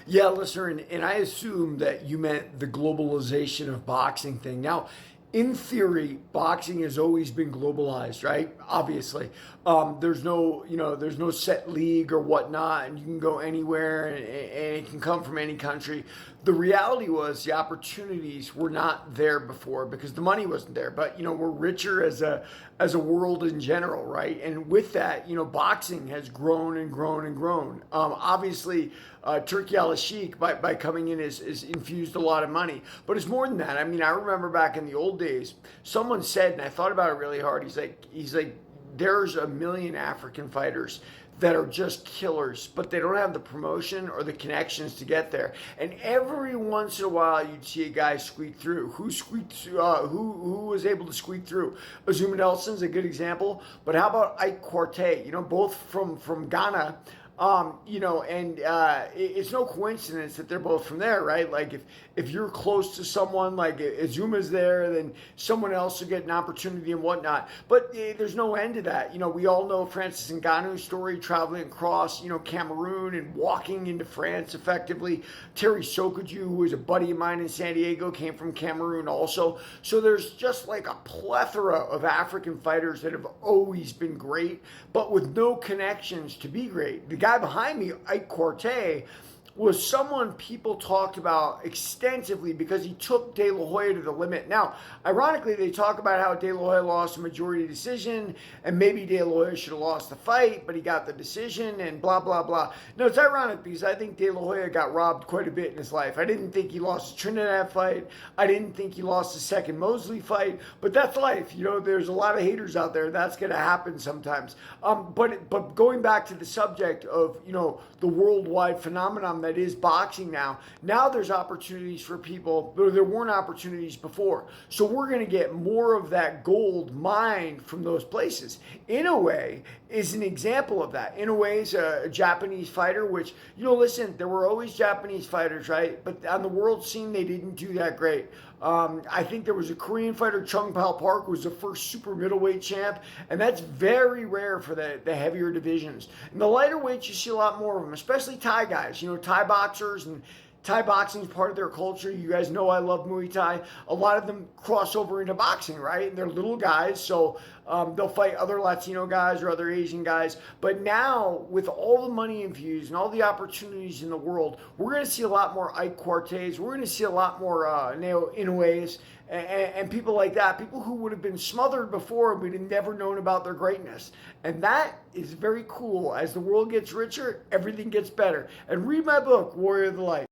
Yeah, listener, and I assume that you meant the globalization of boxing thing. Now, in theory, boxing has always been globalized, right? Obviously, there's no, there's no set league or whatnot, and you can go anywhere, and it can come from any country. The reality was the opportunities were not there before because the money wasn't there. But we're richer as a world in general, right? And with that, boxing has grown and grown and grown. Obviously, Turkey Al Sheikh by coming in is infused a lot of money, but it's more than that. I mean, I remember back in the old days, someone said, and I thought about it really hard. He's like, there's a million African fighters that are just killers, but they don't have the promotion or the connections to get there. And every once in a while, you'd see a guy squeak through. Who squeaked? Who was able to squeak through? Azuma Nelson's a good example. But how about Ike Quartey? Both from Ghana. And it's no coincidence that they're both from there, right? Like if you're close to someone, like Azuma's there, then someone else will get an opportunity and whatnot. But there's no end to that. We all know Francis Ngannou's story, traveling across, Cameroon and walking into France effectively. Terry Sokoudjou, who was a buddy of mine in San Diego, came from Cameroon also. So there's just like a plethora of African fighters that have always been great, but with no connections to be great. The guy behind me, Ike Quartey, was someone people talked about extensively because he took De La Hoya to the limit. Now, ironically, they talk about how De La Hoya lost a majority decision, and maybe De La Hoya should have lost the fight, but he got the decision, and blah, blah, blah. No, it's ironic because I think De La Hoya got robbed quite a bit in his life. I didn't think he lost the Trinidad fight. I didn't think he lost the second Mosley fight, but that's life. There's a lot of haters out there. That's going to happen sometimes. But going back to the subject of, the worldwide phenomenon that is boxing now. Now there's opportunities for people, but there weren't opportunities before. So we're going to get more of that gold mined from those places. Inoue is an example of that. Inoue is a Japanese fighter, which, listen, there were always Japanese fighters, right? But on the world scene, they didn't do that great. I think there was a Korean fighter, Chung Pao Park, who was the first super middleweight champ, and that's very rare for the heavier divisions. In the lighter weights, you see a lot more of them, especially Thai guys, Thai boxers, and Thai boxing is part of their culture. You guys know I love Muay Thai. A lot of them cross over into boxing, right? And they're little guys, so they'll fight other Latino guys or other Asian guys. But now, with all the money infused and all the opportunities in the world, we're going to see a lot more Ike Quarteys. We're going to see a lot more Inoues and people like that, people who would have been smothered before and we'd have never known about their greatness. And that is very cool. As the world gets richer, everything gets better. And read my book, Warrior of the Light.